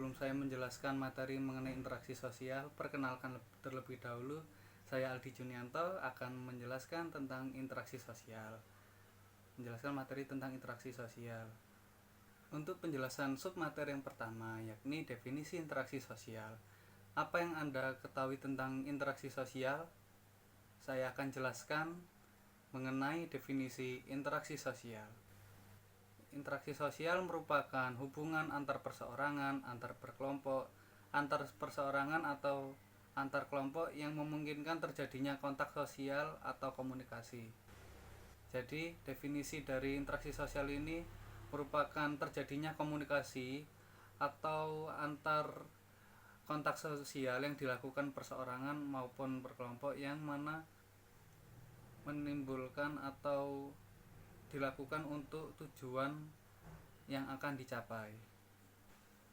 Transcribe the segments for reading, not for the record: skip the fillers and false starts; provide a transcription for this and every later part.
Sebelum saya menjelaskan materi mengenai interaksi sosial, perkenalkan terlebih dahulu, saya Aldi Junianto akan menjelaskan tentang interaksi sosial. Menjelaskan materi tentang interaksi sosial. Untuk penjelasan submateri yang pertama, yakni definisi interaksi sosial. Apa yang Anda ketahui tentang interaksi sosial? Saya akan jelaskan mengenai definisi interaksi sosial. Interaksi sosial merupakan hubungan antar perseorangan, antar berkelompok, antar perseorangan atau antar kelompok yang memungkinkan terjadinya kontak sosial atau komunikasi. Jadi, definisi dari interaksi sosial ini merupakan terjadinya komunikasi atau antar kontak sosial yang dilakukan perseorangan maupun berkelompok yang mana menimbulkan atau dilakukan untuk tujuan yang akan dicapai.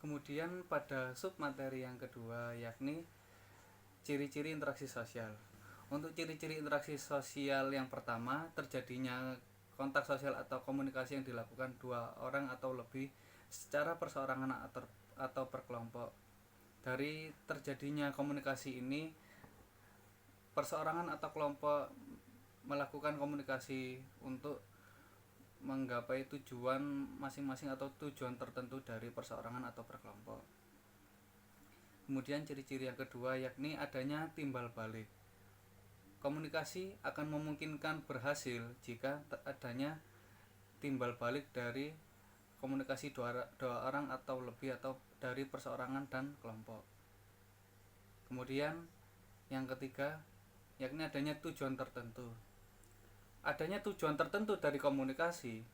Kemudian pada submateri yang kedua, yakni ciri-ciri interaksi sosial. Untuk ciri-ciri interaksi sosial yang pertama, terjadinya kontak sosial atau komunikasi yang dilakukan dua orang atau lebih secara perseorangan atau berkelompok. Dari terjadinya komunikasi ini, perseorangan atau kelompok melakukan komunikasi untuk menggapai tujuan masing-masing atau tujuan tertentu dari perseorangan atau berkelompok. Kemudian ciri-ciri yang kedua yakni adanya timbal balik. Komunikasi akan memungkinkan berhasil jika adanya timbal balik dari komunikasi dua orang atau lebih atau dari perseorangan dan kelompok. Kemudian yang ketiga yakni adanya tujuan tertentu. Adanya tujuan tertentu dari komunikasi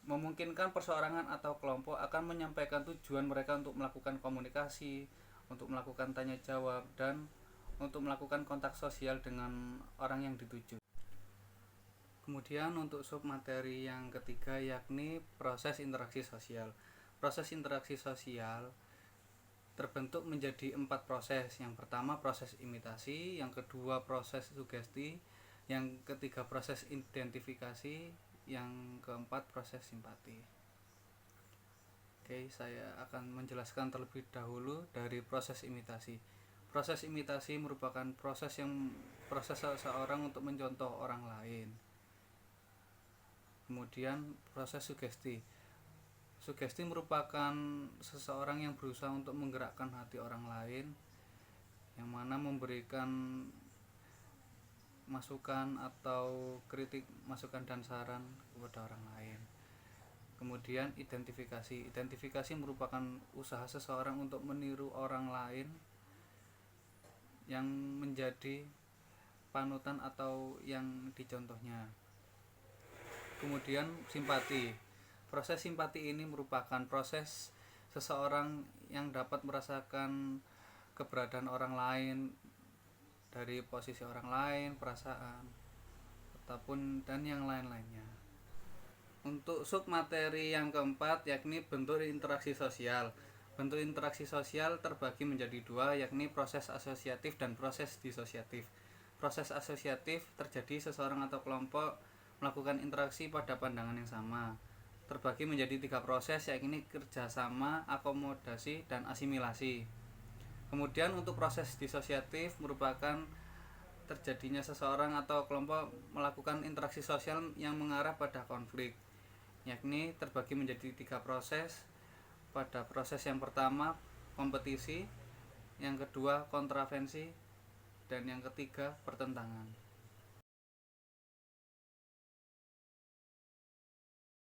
memungkinkan perseorangan atau kelompok akan menyampaikan tujuan mereka untuk melakukan komunikasi, untuk melakukan tanya jawab, dan untuk melakukan kontak sosial dengan orang yang dituju. Kemudian untuk submateri yang ketiga yakni proses interaksi sosial. Proses interaksi sosial terbentuk menjadi 4 proses. Yang pertama proses imitasi, yang kedua proses sugesti, yang ketiga proses identifikasi, yang keempat proses simpati. Oke, saya akan menjelaskan terlebih dahulu dari proses imitasi. Proses imitasi merupakan proses seseorang untuk mencontoh orang lain. Kemudian proses sugesti. Sugesti merupakan seseorang yang berusaha untuk menggerakkan hati orang lain, yang mana memberikan masukan atau kritik, masukan dan saran kepada orang lain. Kemudian identifikasi. Identifikasi merupakan usaha seseorang untuk meniru orang lain yang menjadi panutan atau yang dicontohnya. Kemudian simpati. Proses simpati ini merupakan proses seseorang yang dapat merasakan keberadaan orang lain dari posisi orang lain, perasaan, ataupun dan yang lain-lainnya. Untuk submateri yang keempat yakni bentuk interaksi sosial. Bentuk interaksi sosial terbagi menjadi dua, yakni proses asosiatif dan proses disosiatif. Proses asosiatif terjadi seseorang atau kelompok melakukan interaksi pada pandangan yang sama. Terbagi menjadi 3 proses, yakni kerjasama, akomodasi, dan asimilasi. Kemudian untuk proses disosiatif merupakan terjadinya seseorang atau kelompok melakukan interaksi sosial yang mengarah pada konflik, yakni terbagi menjadi 3 proses. Pada proses yang pertama kompetisi, yang kedua kontravensi, dan yang ketiga pertentangan.